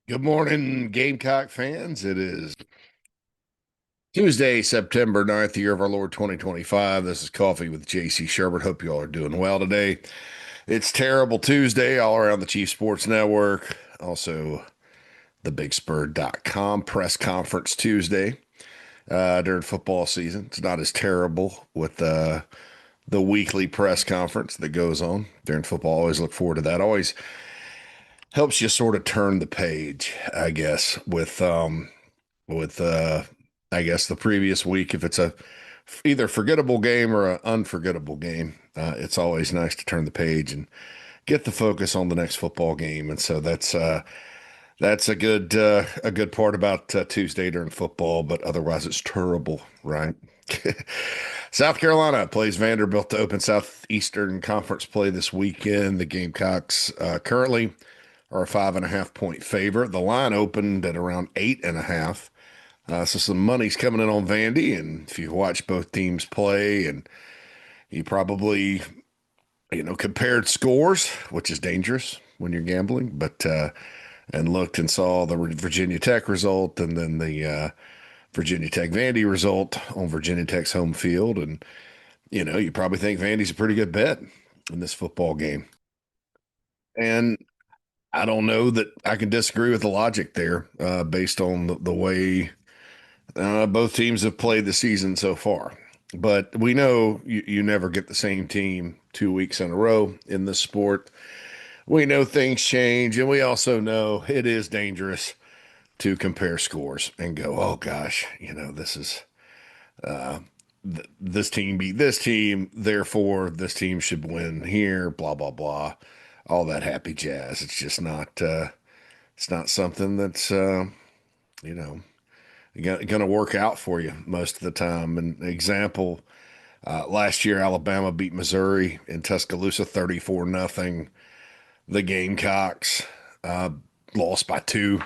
Good morning, Gamecock fans. It is Tuesday, September 9th, year of our Lord 2025. This is Coffee with JC Shurburtt. Hope you all are doing well today. It's Terrible Tuesday all around the Chief Sports Network. Also, thebigspur.com press conference Tuesday during football season. It's not as terrible with the weekly press conference that goes on during football. Always look forward to that. Always helps you sort of turn the page, I guess, with I guess the previous week. If it's a either forgettable game or an unforgettable game, it's always nice to turn the page and get the focus on the next football game. And so that's a good part about Tuesday during football, but otherwise it's terrible, right? South Carolina plays Vanderbilt to open Southeastern Conference play this weekend. The Gamecocks currently are a 5.5 point favorite. The line opened at around 8.5. So some money's coming in on Vandy, and if you watch both teams play, and you probably, compared scores, which is dangerous when you're gambling, but and looked and saw the Virginia Tech result, and then the Virginia Tech Vandy result on Virginia Tech's home field, and you probably think Vandy's a pretty good bet in this football game. And I don't know that I can disagree with the logic there, based on the way both teams have played the season so far. But we know you never get the same team 2 weeks in a row in this sport. We know things change, and we also know it is dangerous to compare scores and go, oh gosh, this is this team beat this team, therefore this team should win here, blah blah blah, all that happy jazz. It's just not. It's not something that's you know going to work out for you most of the time. An example, last year Alabama beat Missouri in Tuscaloosa 34-0. The Gamecocks uh, lost by two.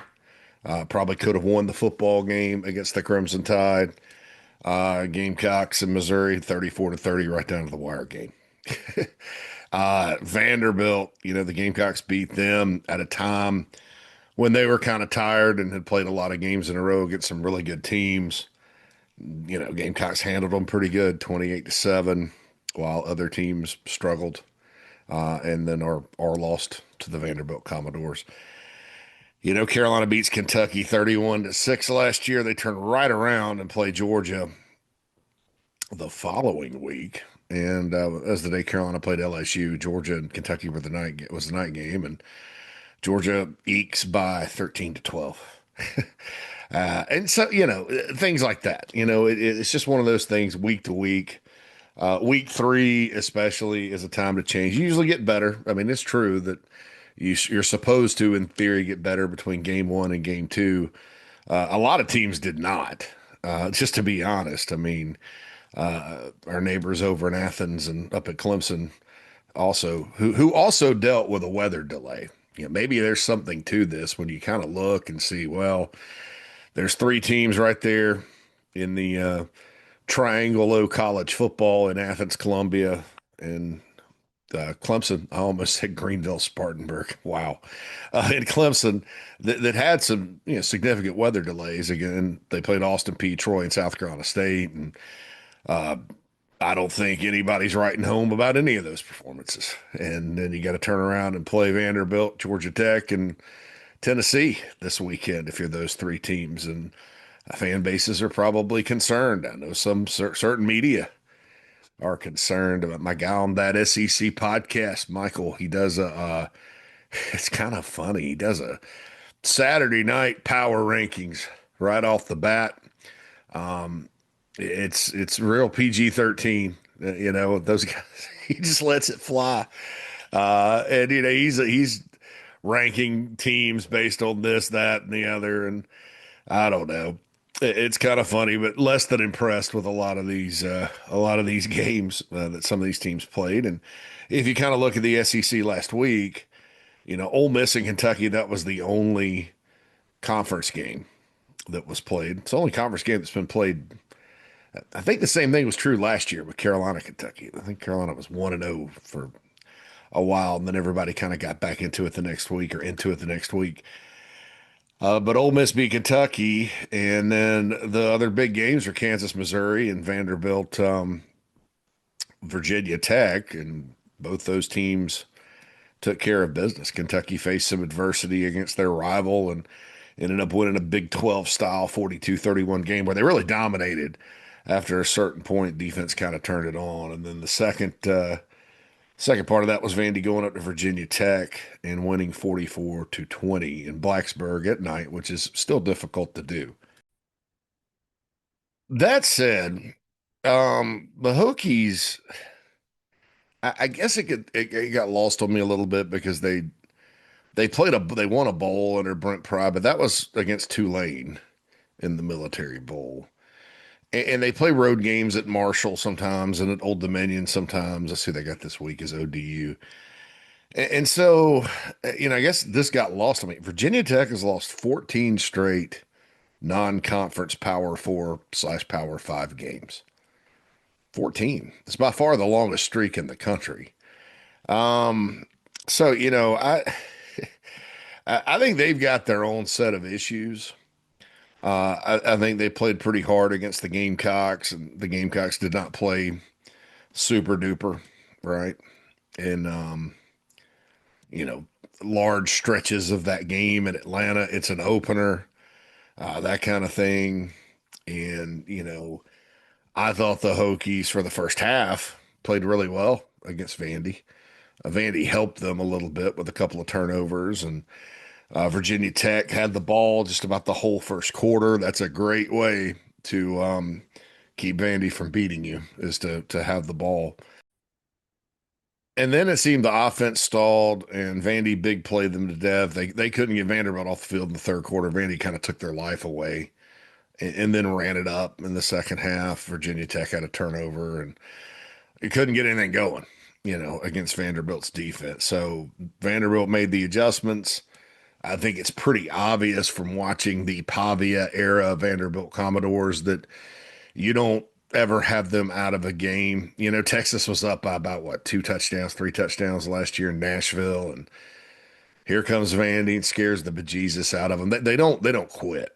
Probably could have won the football game against the Crimson Tide. Gamecocks in Missouri 34-30 right down to the wire game. Vanderbilt, the Gamecocks beat them at a time when they were kind of tired and had played a lot of games in a row against some really good teams. Gamecocks handled them pretty good, 28-7, while other teams struggled, and then are lost to the Vanderbilt Commodores. Carolina beats Kentucky 31-6 last year. They turned right around and play Georgia the following week. And as the day Carolina played LSU, Georgia and Kentucky was the night game, and Georgia ekes by 13-12. And so, things like that. It's just one of those things week to week. Week three, especially, is a time to change. You usually get better. I mean, it's true that you're supposed to, in theory, get better between game one and game two. A lot of teams did not, just to be honest. I mean, our neighbors over in Athens and up at Clemson also, who also dealt with a weather delay. Maybe there's something to this when you kind of look and see, well, there's three teams right there in the Triangle O college football in Athens, Columbia, and Clemson. I almost said Greenville, Spartanburg. Wow. In Clemson, that had some significant weather delays. Again, they played Austin P. Troy and South Carolina State, and uh, I don't think anybody's writing home about any of those performances. And then you got to turn around and play Vanderbilt, Georgia Tech, and Tennessee this weekend if you're those three teams. And fan bases are probably concerned. I know some certain media are concerned about my guy on that SEC podcast, Michael. He does it's kind of funny. He does a Saturday night power rankings right off the bat. Um, it's real PG-13. Those guys. He just lets it fly, and he's ranking teams based on this, that, and the other, and I don't know. It's kind of funny, but less than impressed with a lot of these games that some of these teams played. And if you kind of look at the SEC last week, Ole Miss and Kentucky, that was the only conference game that was played. It's the only conference game that's been played. I think the same thing was true last year with Carolina, Kentucky. I think Carolina was 1-0 for a while, and then everybody kind of got back into it the next week. But Ole Miss beat Kentucky, and then the other big games are Kansas, Missouri, and Vanderbilt, Virginia Tech, and both those teams took care of business. Kentucky faced some adversity against their rival and ended up winning a Big 12 style 42-31 game where they really dominated. After a certain point, defense kind of turned it on, and then the second part of that was Vandy going up to Virginia Tech and winning 44-20 in Blacksburg at night, which is still difficult to do. That said, the Hokies, I guess it got lost on me a little bit because they won a bowl under Brent Pry, but that was against Tulane in the Military Bowl. And they play road games at Marshall sometimes and at Old Dominion sometimes. Let's see, they got this week is ODU. And so, I guess this got lost on me. Virginia Tech has lost 14 straight non-conference Power Four / Power Five games. 14. It's by far the longest streak in the country. Um, so, I think they've got their own set of issues. I think they played pretty hard against the Gamecocks, and the Gamecocks did not play super duper, right? And you know, large stretches of that game in Atlanta, it's an opener, that kind of thing. And I thought the Hokies for the first half played really well against Vandy. Vandy helped them a little bit with a couple of turnovers, and Virginia Tech had the ball just about the whole first quarter. That's a great way to keep Vandy from beating you, is to have the ball. And then it seemed the offense stalled, and Vandy big played them to death. They couldn't get Vanderbilt off the field in the third quarter. Vandy kind of took their life away, and then ran it up in the second half. Virginia Tech had a turnover, and it couldn't get anything going, against Vanderbilt's defense. So Vanderbilt made the adjustments. I think it's pretty obvious from watching the Pavia era Vanderbilt Commodores that you don't ever have them out of a game. Texas was up by about what, two touchdowns, three touchdowns last year in Nashville, and here comes Vandy and scares the bejesus out of them. They don't quit,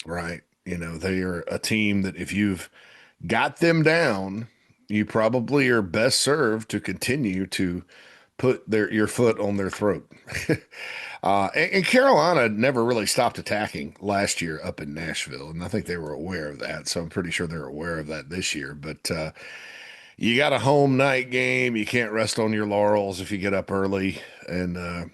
right? They are a team that if you've got them down, you probably are best served to continue to put your foot on their throat. And Carolina never really stopped attacking last year up in Nashville, and I think they were aware of that. So I'm pretty sure they're aware of that this year. But you got a home night game. You can't rest on your laurels if you get up early and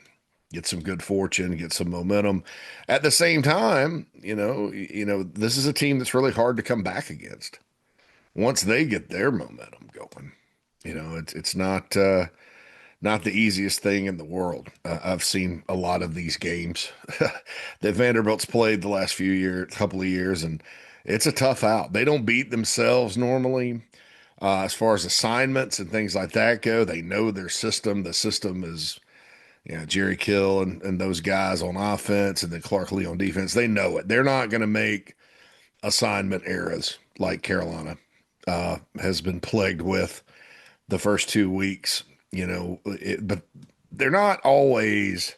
get some good fortune, get some momentum. At the same time, this is a team that's really hard to come back against once they get their momentum going. It's not the easiest thing in the world. I've seen a lot of these games that Vanderbilt's played the last couple of years, and it's a tough out. They don't beat themselves normally. As far as assignments and things like that go, they know their system. The system is, Jerry Kill and those guys on offense, and then Clark Lee on defense. They know it. They're not going to make assignment errors like Carolina has been plagued with the first 2 weeks. But they're not always,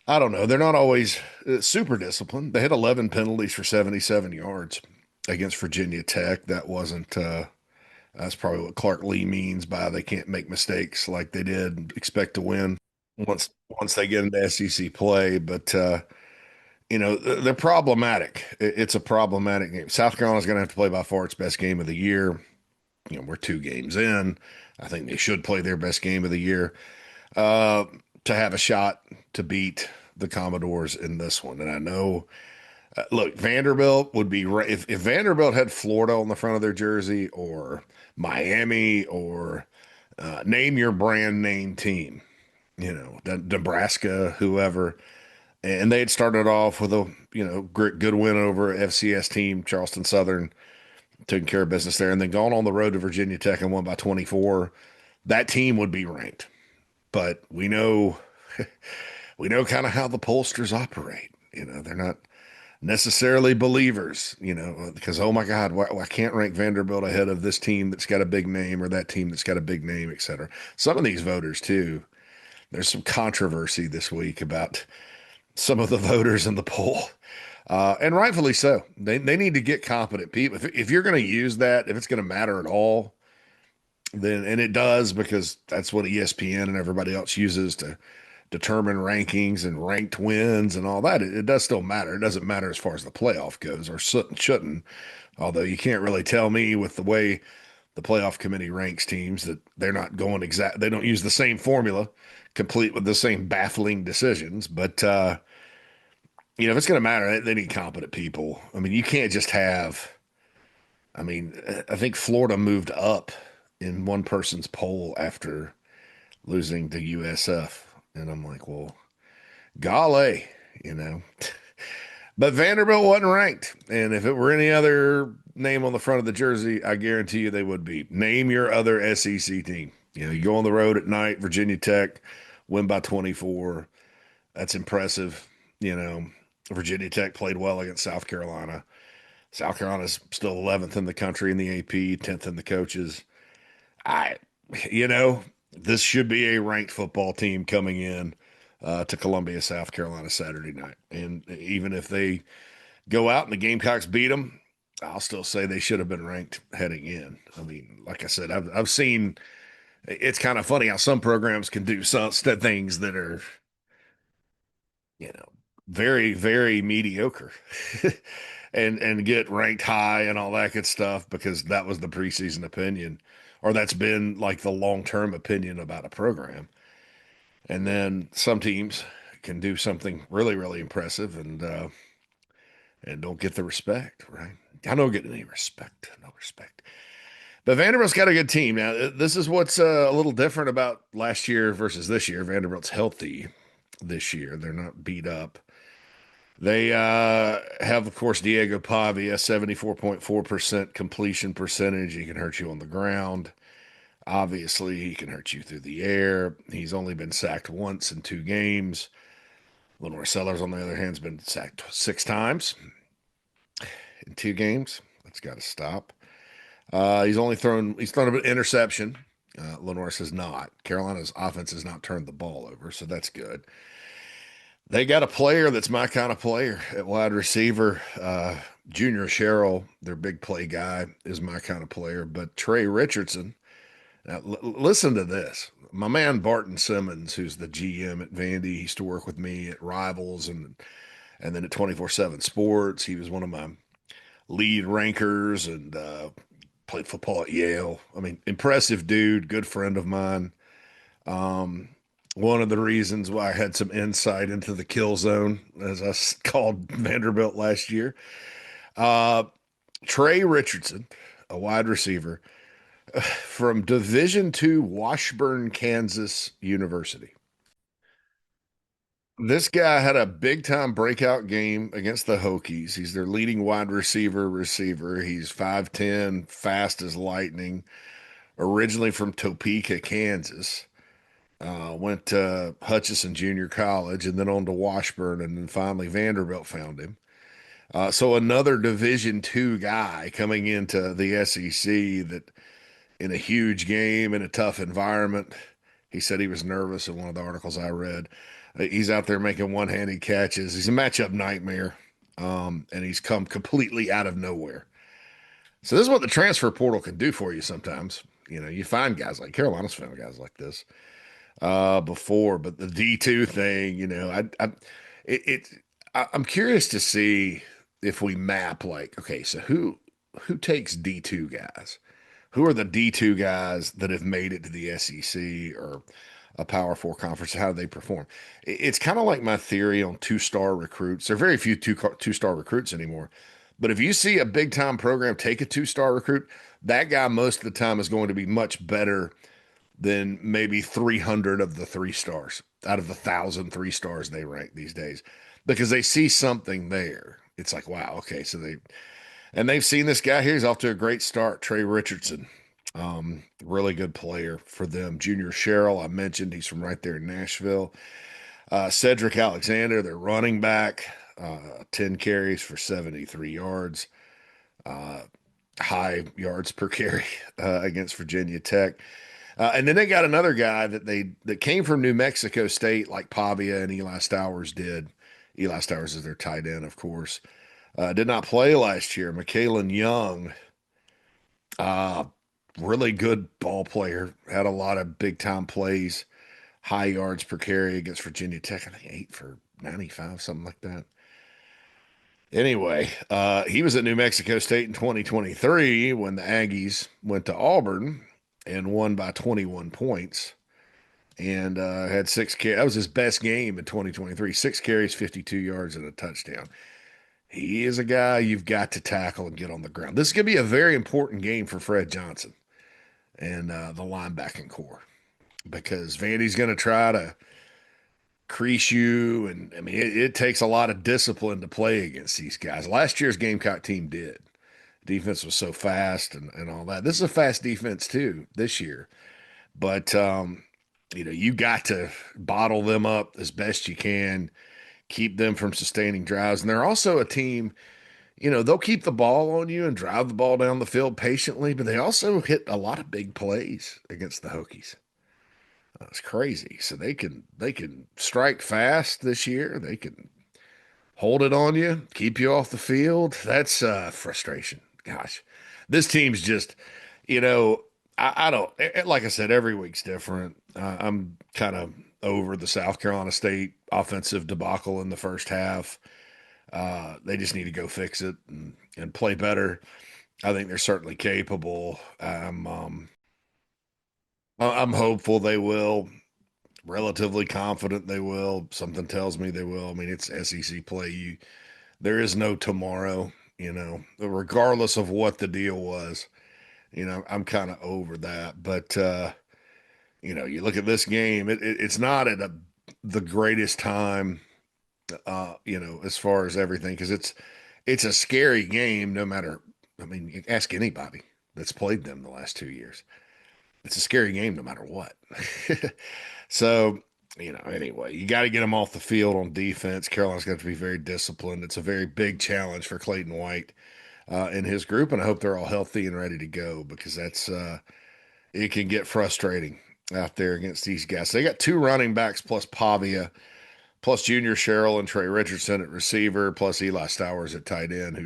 I don't know, they're not always super disciplined. They had 11 penalties for 77 yards against Virginia Tech. That's probably what Clark Lee means by they can't make mistakes like they did and expect to win once they get into SEC play. But, they're problematic. It's a problematic game. South Carolina's going to have to play by far its best game of the year. We're 2 games in. I think they should play their best game of the year uh, to have a shot to beat the Commodores in this one. And I know, look, Vanderbilt would be if Vanderbilt had Florida on the front of their jersey or Miami or name your brand name team, Nebraska, whoever, and they had started off with a good win over FCS team Charleston Southern, taking care of business there, and then gone on the road to Virginia Tech and won by 24, that team would be ranked. But we know kind of how the pollsters operate. They're not necessarily believers, because, oh my God, I can't rank Vanderbilt ahead of this team that's got a big name or that team that's got a big name, et cetera. Some of these voters, too, there's some controversy this week about some of the voters in the poll. And rightfully so. They need to get competent people. If you're going to use that, if it's going to matter at all, then and it does because that's what ESPN and everybody else uses to determine rankings and ranked wins and all that. It does still matter. It doesn't matter as far as the playoff goes, or shouldn't. Although you can't really tell me with the way the playoff committee ranks teams that they're not going exact. They don't use the same formula, complete with the same baffling decisions. But if it's going to matter, they need competent people. I mean, you can't just have. I mean, I think Florida moved up in one person's poll after losing to USF, and I'm like, well, golly, you know. But Vanderbilt wasn't ranked, and if it were any other name on the front of the jersey, I guarantee you they would be. Name your other SEC team. You go on the road at night, Virginia Tech, win by 24. That's impressive. You know, Virginia Tech played well against South Carolina. South Carolina's still 11th in the country in the AP, 10th in the coaches. I, you know, this should be a ranked football team coming in to Columbia, South Carolina Saturday night. And even if they go out and the Gamecocks beat them, I'll still say they should have been ranked heading in. I mean, like I said, I've seen. It's kind of funny how some programs can do some things that are, you know, very very mediocre, and get ranked high and all that good stuff because that was the preseason opinion, or that's been like the long term opinion about a program. And then some teams can do something really really impressive and don't get the respect, right? I don't get any respect, no respect. But Vanderbilt's got a good team. Now, this is what's a little different about last year versus this year. Vanderbilt's healthy this year. They're not beat up. They have, of course, Diego Pavia, 74.4% completion percentage. He can hurt you on the ground. Obviously, he can hurt you through the air. He's only been sacked once in 2 games. Lenore Sellers, on the other hand, has been sacked 6 times in 2 games. That's got to stop. He's thrown an interception. Lenore has not. Carolina's offense has not turned the ball over, so that's good. They got a player that's my kind of player at wide receiver. Junior Sherrill, their big play guy, is my kind of player. But Trey Richardson, now listen to this. My man Barton Simmons, who's the GM at Vandy, he used to work with me at Rivals and then at 24/7 Sports. He was one of my lead rankers and played football at Yale. I mean, impressive dude, good friend of mine. Um, One of the reasons why I had some insight into the kill zone, as I called Vanderbilt last year. Uh, Trey Richardson, a wide receiver from Division II Washburn, Kansas University. This guy had a big time breakout game against the Hokies. He's their leading wide receiver. He's 5'10, fast as lightning, originally from Topeka, Kansas. Went to Hutchinson Junior College and then on to Washburn, and then finally Vanderbilt found him. So another Division II guy coming into the SEC that in a huge game in a tough environment. He said he was nervous in one of the articles I read. He's out there making one-handed catches. He's a matchup nightmare, and he's come completely out of nowhere. So this is what the transfer portal can do for you sometimes. You find guys like Carolina's found guys like this before, but the D2 thing, it, it I'm curious to see if we map like, okay, so who takes D2 guys? Who are the D2 guys that have made it to the SEC or a Power Four conference? How do they perform? It's kind of like my theory on two-star recruits. There are very few two-star recruits anymore. But if you see a big-time program take a two-star recruit, that guy most of the time is going to be much better than maybe 300 of the 3 stars out of the 1,000 3 stars they rank these days because they see something there. It's like, wow, okay, so they've seen this guy here. He's off to a great start, Trey Richardson. Really good player for them. Junior Sherrill, I mentioned, he's from right there in Nashville. Cedric Alexander, their running back, 10 carries for 73 yards, high yards per carry against Virginia Tech. And then they got another guy that came from New Mexico State, like Pavia and Eli Stowers did. Eli Stowers is their tight end, of course. Did not play last year. McKalen Young, uh, really good ball player, had a lot of big time plays, high yards per carry against Virginia Tech. I think 8 for 95, something like that. Anyway, he was at New Mexico State in 2023 when the Aggies went to Auburn and won by 21 points and had six carries. That was his best game in 2023. 6 carries, 52 yards, and a touchdown. He is a guy you've got to tackle and get on the ground. This is going to be a very important game for Fred Johnson and the linebacking core because Vandy's going to try to crease you. And I mean, it takes a lot of discipline to play against these guys. Last year's Gamecock team did. Defense was so fast and all that. This is a fast defense too this year. But, you got to bottle them up as best you can, keep them from sustaining drives. And they're also a team, they'll keep the ball on you and drive the ball down the field patiently, but they also hit a lot of big plays against the Hokies. It's crazy. So they can strike fast this year. They can hold it on you, keep you off the field. That's frustration. Gosh, this team's just, you know, I don't like I said, every week's different. I'm kind of over the South Carolina State offensive debacle in the first half. They just need to go fix it and play better. I think they're certainly capable. I'm hopeful they will. Relatively confident they will. Something tells me they will. I mean, it's SEC play. There is no tomorrow. Regardless of what the deal was. I'm kind of over that. But you look at this game. It's not at the greatest time. As far as everything, because it's a scary game. No matter. I mean, you ask anybody that's played them the last 2 years. It's a scary game no matter what. So, anyway, you got to get them off the field on defense. Carolina's got to be very disciplined. It's a very big challenge for Clayton White and his group, and I hope they're all healthy and ready to go because it can get frustrating out there against these guys. They got two running backs plus Pavia, plus Junior Sherrill and Trey Richardson at receiver, plus Eli Stowers at tight end,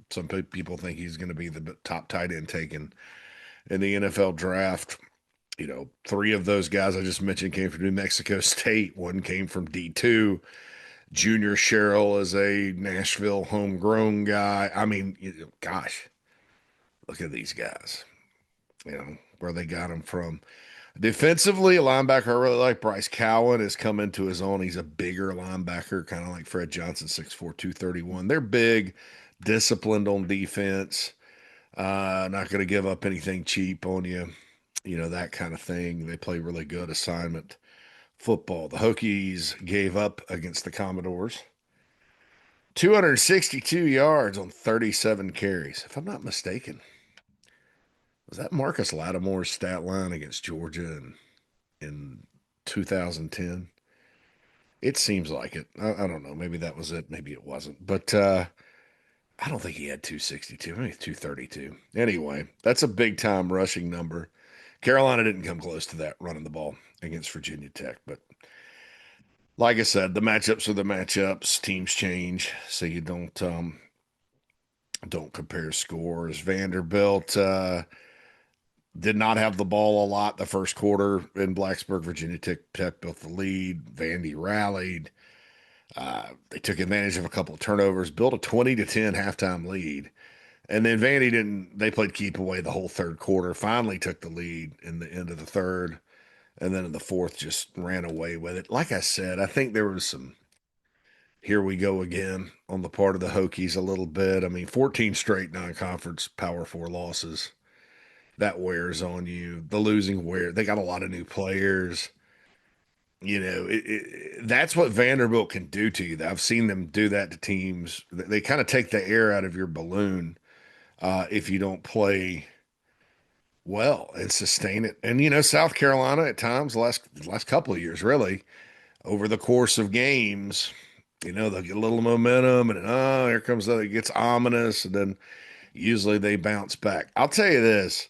some people think he's going to be the top tight end taken in the NFL draft. Three of those guys I just mentioned came from New Mexico State. One came from D2. Junior Sherrill is a Nashville homegrown guy. I mean, gosh, look at these guys, where they got them from. Defensively, a linebacker I really like, Bryce Cowan, has come into his own. He's a bigger linebacker, kind of like Fred Johnson, 6'4", 231. They're big, disciplined on defense. Not going to give up anything cheap on you, that kind of thing. They play really good assignment football. The Hokies gave up against the Commodores 262 yards on 37 carries. If I'm not mistaken, was that Marcus Lattimore's stat line against Georgia in 2010? It seems like it. I don't know. Maybe that was it. Maybe it wasn't. But I don't think he had 262, maybe 232. Anyway, that's a big time rushing number. Carolina didn't come close to that running the ball against Virginia Tech. But like I said, the matchups are the matchups. Teams change, so you don't compare scores. Vanderbilt did not have the ball a lot the first quarter in Blacksburg. Virginia Tech built the lead. Vandy rallied. They took advantage of a couple of turnovers, built a 20-10 halftime lead. And then Vandy they played keep away the whole third quarter, finally took the lead in the end of the third. And then in the fourth, just ran away with it. Like I said, I think there was some here we go again on the part of the Hokies a little bit. I mean, 14 straight non-conference Power Four losses. That wears on you. The losing wear. They got a lot of new players. That's what Vanderbilt can do to you. I've seen them do that to teams. They kind of take the air out of your balloon if you don't play well and sustain it. And South Carolina at times, the last couple of years, really, over the course of games, they'll get a little momentum, and here comes it gets ominous, and then usually they bounce back. I'll tell you this: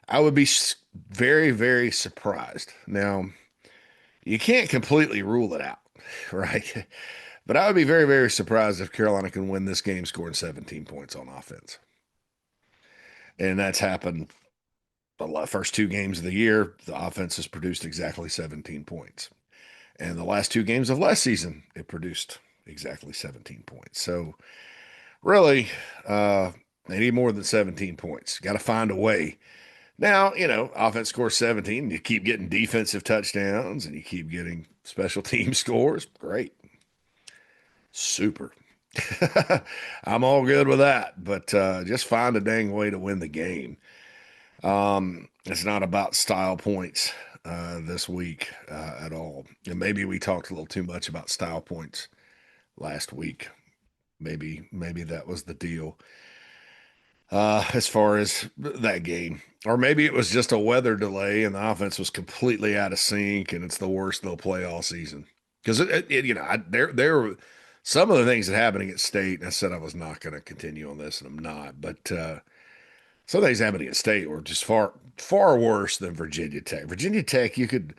I would be very, very surprised. Now, you can't completely rule it out, right? But I would be very, very surprised if Carolina can win this game scoring 17 points on offense. And that's happened the first two games of the year. The offense has produced exactly 17 points. And the last two games of last season, it produced exactly 17 points. So really, they need more than 17 points. Got to find a way. Now, offense scores 17, you keep getting defensive touchdowns and you keep getting special team scores. Great. Super. I'm all good with that, but just find a dang way to win the game. It's not about style points this week at all. And maybe we talked a little too much about style points last week. Maybe that was the deal as far as that game. Or maybe it was just a weather delay and the offense was completely out of sync and it's the worst they'll play all season. Because there were some of the things that happened against State, and I said I was not going to continue on this, and I'm not. But some things happening at State were just far far worse than Virginia Tech. Virginia Tech, you could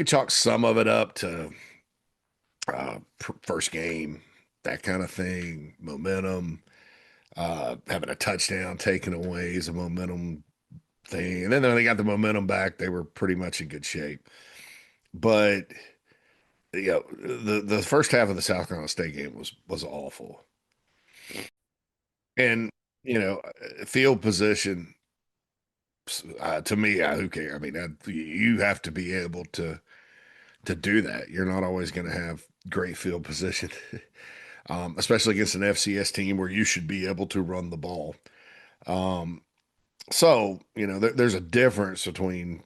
chalk some of it up to first game, that kind of thing, momentum. Having a touchdown taken away is a momentum thing. And then when they got the momentum back, they were pretty much in good shape. But the first half of the South Carolina State game was awful. And field position to me, who cares? I mean, you have to be able to do that. You're not always going to have great field position, especially against an FCS team where you should be able to run the ball. Um, So, there's a difference between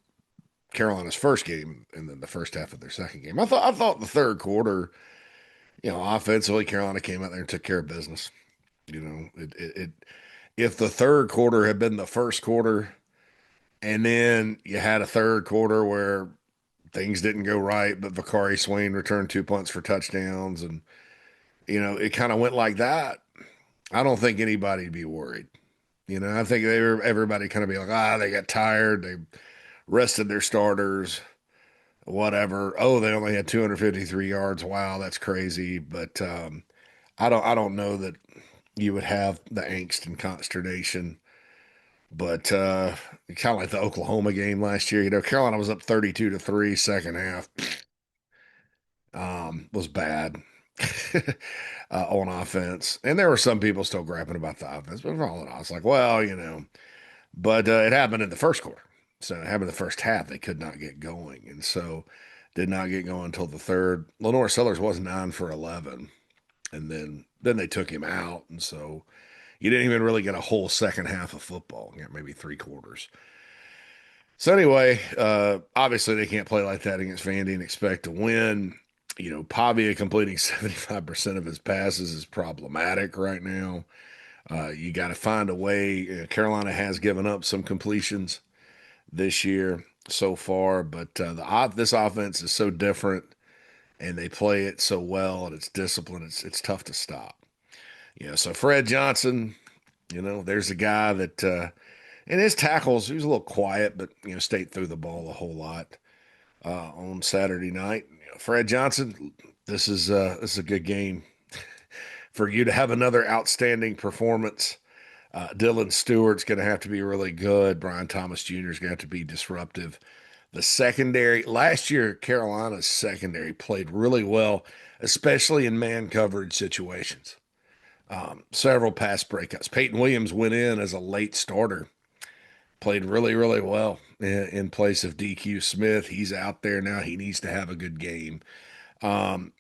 Carolina's first game and then the first half of their second game. I thought the third quarter, offensively, Carolina came out there and took care of business. If the third quarter had been the first quarter, and then you had a third quarter where things didn't go right, but Vakari Swain returned two punts for touchdowns, and it kind of went like that. I don't think anybody'd be worried. I think everybody kind of be like, they got tired. They rested their starters, whatever. Oh, they only had 253 yards. Wow, that's crazy. But I don't know that you would have the angst and consternation. But kind of like the Oklahoma game last year, Carolina was up 32-3 second half. Was bad on offense. And there were some people still griping about the offense, but for all in all, it's like, well, but it happened in the first quarter. So it happened in the first half. They could not get going. And so did not get going until the third. Lenore Sellers was 9 for 11. And then they took him out. And so you didn't even really get a whole second half of football. You got maybe three quarters. So anyway, obviously they can't play like that against Vandy and expect to win. Pavia completing 75% of his passes is problematic right now. You got to find a way. Carolina has given up some completions this year so far, but this offense is so different, and they play it so well, and it's disciplined. It's tough to stop. So Fred Johnson, there's a guy that in his tackles he was a little quiet, but State threw the ball a whole lot on Saturday night. Fred Johnson, this is a good game for you to have another outstanding performance. Dylan Stewart's going to have to be really good. Brian Thomas Jr. is going to have to be disruptive. The secondary, last year, Carolina's secondary played really well, especially in man coverage situations. Several pass breakups. Peyton Williams went in as a late starter, played really, really well in place of DQ Smith. He's out there now. He needs to have a good game.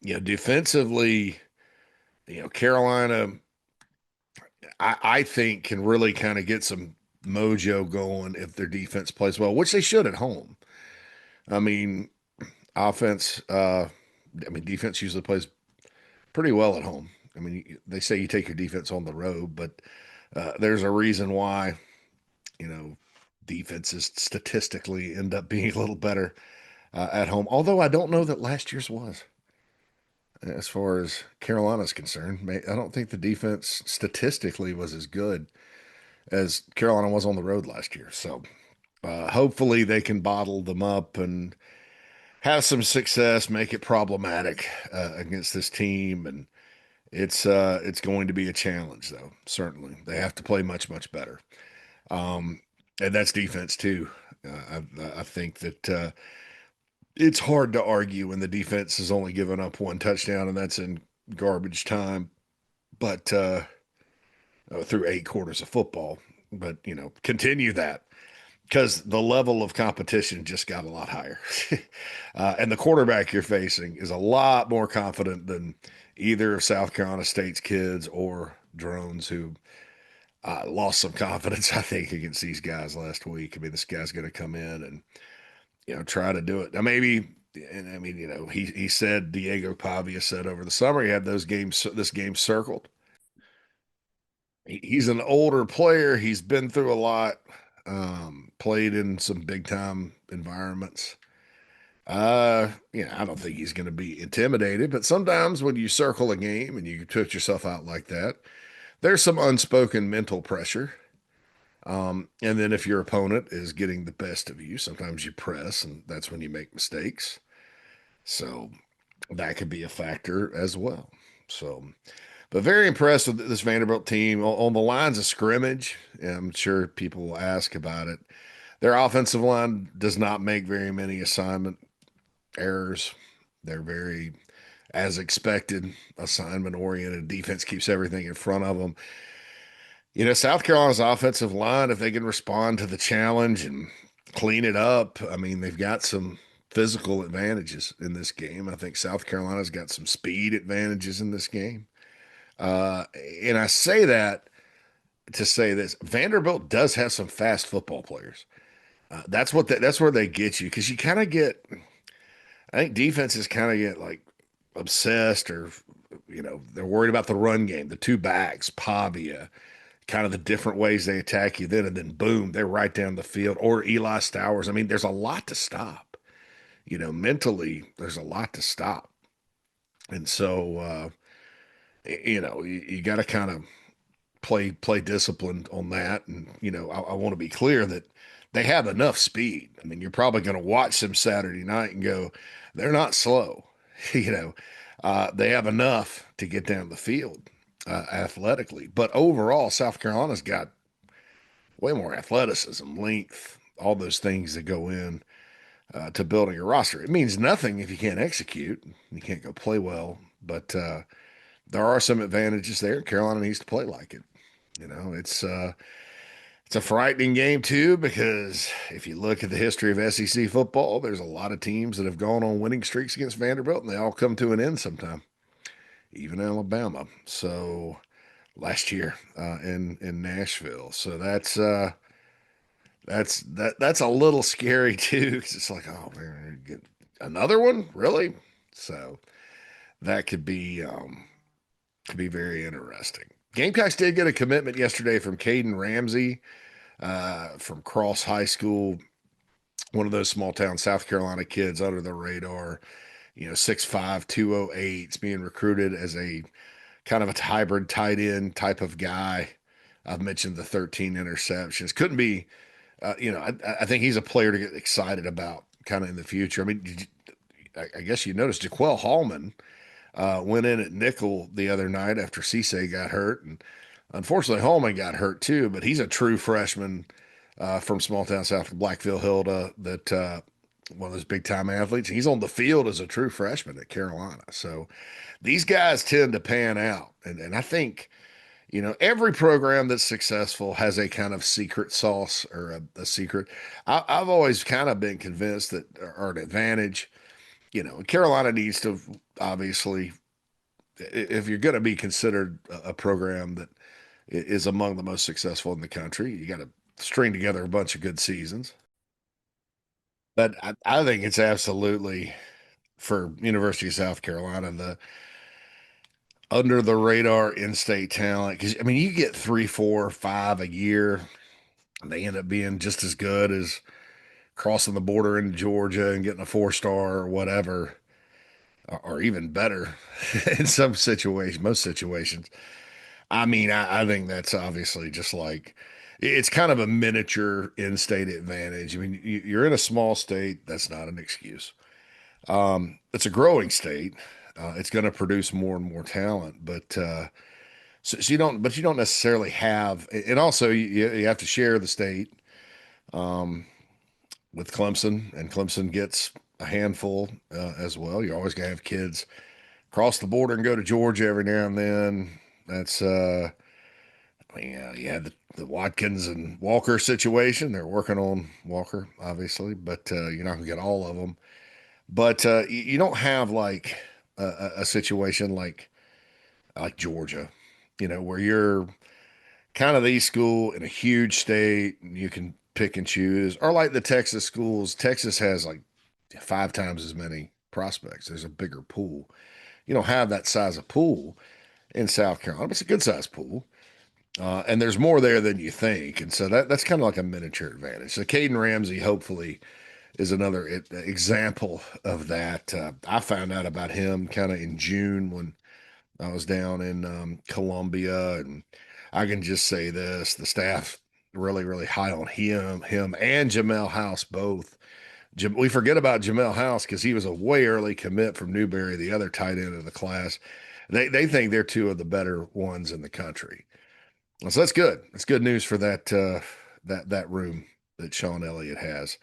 Defensively, Carolina, I think can really kind of get some mojo going if their defense plays well, which they should at home. I mean, offense, defense usually plays pretty well at home. I mean, they say you take your defense on the road, but there's a reason why, you know, defenses statistically end up being a little better at home. Although I don't know that last year's was, as far as Carolina's concerned. I don't think the defense statistically was as good as Carolina was on the road last year. So hopefully they can bottle them up and have some success, make it problematic against this team, and it's going to be a challenge though. Certainly, they have to play much much better, um, and that's defense too. I think that it's hard to argue when the defense has only given up one touchdown, and that's in garbage time, but through 8 quarters of football. But continue that because the level of competition just got a lot higher. And the quarterback you're facing is a lot more confident than either of South Carolina State's kids or Drones, who lost some confidence, I think, against these guys last week. I mean, this guy's going to come in and, try to do it. Now, maybe, and I mean, he said, Diego Pavia said over the summer, he had this game circled. He's an older player. He's been through a lot, played in some big time environments. I don't think he's going to be intimidated, but sometimes when you circle a game and you put yourself out like that, there's some unspoken mental pressure. And then if your opponent is getting the best of you, sometimes you press, and that's when you make mistakes. So that could be a factor as well. So, but very impressed with this Vanderbilt team on the lines of scrimmage. I'm sure people will ask about it. Their offensive line does not make very many assignment errors. They're very, as expected, assignment oriented. Defense keeps everything in front of them. South Carolina's offensive line, if they can respond to the challenge and clean it up, I mean, they've got some physical advantages in this game. I think South Carolina's got some speed advantages in this game. Uh, and I say that to say this: Vanderbilt does have some fast football players. That's where they get you because you kind of get. I think defenses kind of get like obsessed, or they're worried about the run game, the two backs, Pavia, kind of the different ways they attack you then, and then boom, they're right down the field. Or Eli Stowers. I mean, there's a lot to stop. Mentally, there's a lot to stop, and so you got to kind of play disciplined on that. And I want to be clear that they have enough speed. I mean, you're probably going to watch them Saturday night and go, they're not slow. They have enough to get down the field athletically. But overall, South Carolina's got way more athleticism, length, all those things that go in to building a roster. It means nothing if you can't execute, you can't go play well. But there are some advantages there. Carolina needs to play like it. It's a frightening game too, because if you look at the history of SEC football, there's a lot of teams that have gone on winning streaks against Vanderbilt, and they all come to an end sometime, even Alabama. So last year in Nashville. So that's a little scary too, because it's like, oh man, get another one, really? So that could be very interesting. Gamecocks did get a commitment yesterday from Caden Ramsey from Cross High School, one of those small town South Carolina kids under the radar. 6'5", 208, being recruited as a kind of a hybrid tight end type of guy. I've mentioned the 13 interceptions. Couldn't be, I think he's a player to get excited about kind of in the future. I mean, I guess you noticed Jaquel Hallman went in at nickel the other night after Cisse got hurt. And unfortunately, Hallman got hurt too, but he's a true freshman from small town South Blackville Hilda, that one of those big time athletes. He's on the field as a true freshman at Carolina. So these guys tend to pan out. And I think, every program that's successful has a kind of secret sauce, or a secret. I've always kind of been convinced that, or an advantage, Carolina needs to obviously, if you're going to be considered a program that is among the most successful in the country, you got to string together a bunch of good seasons. But I think it's absolutely, for University of South Carolina, the under the radar in-state talent. Because I mean, you get 3, 4, 5 a year, and they end up being just as good as crossing the border into Georgia and getting a 4-star or whatever, or even better in some situations, most situations. I mean, I think that's obviously just like, it's kind of a miniature in-state advantage. I mean, you're in a small state. That's not an excuse. It's a growing state. It's going to produce more and more talent, but so you don't necessarily have, and also you have to share the state with Clemson, and Clemson gets a handful as well. You're always going to have kids cross the border and go to Georgia every now and then. That's I mean, you had the Watkins and Walker situation. They're working on Walker, obviously, but you're not going to get all of them. But you don't have like a situation like Georgia, where you're kind of the school in a huge state and you can pick and choose, or like the Texas schools. Texas has like 5 times as many prospects. There's a bigger pool. You don't have that size of pool in South Carolina, but it's a good size pool. And there's more there than you think. And so that's kind of like a miniature advantage. So Caden Ramsey, hopefully, is another example of that. I found out about him kind of in June when I was down in Columbia, and I can just say this: the staff really, really high on him and Jamel House both. We forget about Jamel House because he was a way early commit from Newberry, the other tight end of the class. They think they're two of the better ones in the country. So that's good. That's good news for that room that Sean Elliott has.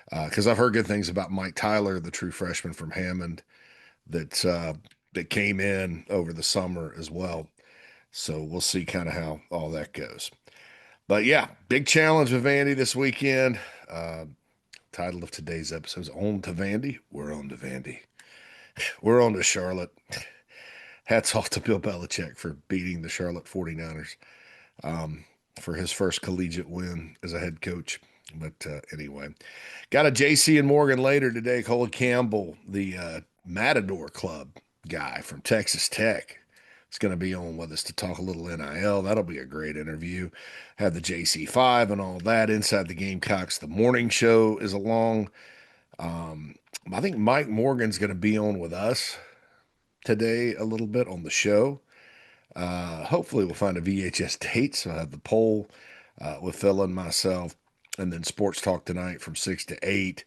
Because I've heard good things about Mike Tyler, the true freshman from Hammond, that came in over the summer as well. So we'll see kind of how all that goes. But yeah, big challenge with Vandy this weekend. Uh, Title of today's episode is "On to Vandy." We're on to Vandy. We're on to Charlotte. Hats off to Bill Belichick for beating the Charlotte 49ers for his first collegiate win as a head coach. But anyway, got a JC and Morgan later today. Cole Campbell, the Matador Club guy from Texas Tech, is going to be on with us to talk a little NIL. That'll be a great interview. Have the JC5 and all that. Inside the Gamecocks, the morning show is along. I think Mike Morgan's going to be on with us today a little bit on the show. Hopefully, we'll find a VHS date. So I have the poll with Phil and myself, and then Sports Talk tonight from 6 to 8.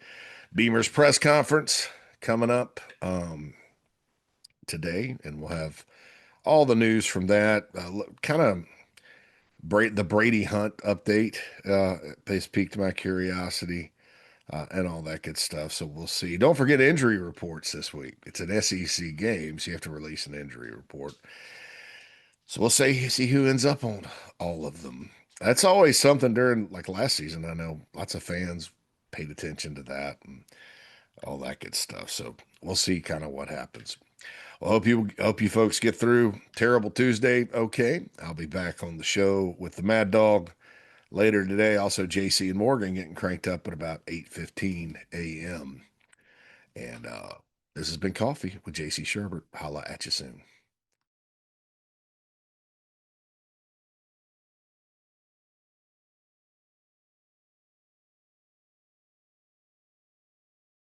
Beamer's press conference coming up today, and we'll have all the news from that. Kind of the Brady Hunt update. They piqued my curiosity and all that good stuff. So we'll see. Don't forget injury reports this week. It's an SEC game, so you have to release an injury report. So we'll see who ends up on all of them. That's always something during like last season. I know lots of fans paid attention to that and all that good stuff. So we'll see kind of what happens. Well, hope you folks get through terrible Tuesday. Okay, I'll be back on the show with the Mad Dog later today. Also, JC and Morgan getting cranked up at about 8:15 a.m. And this has been Coffee with JC Shurburtt. Holla at you soon.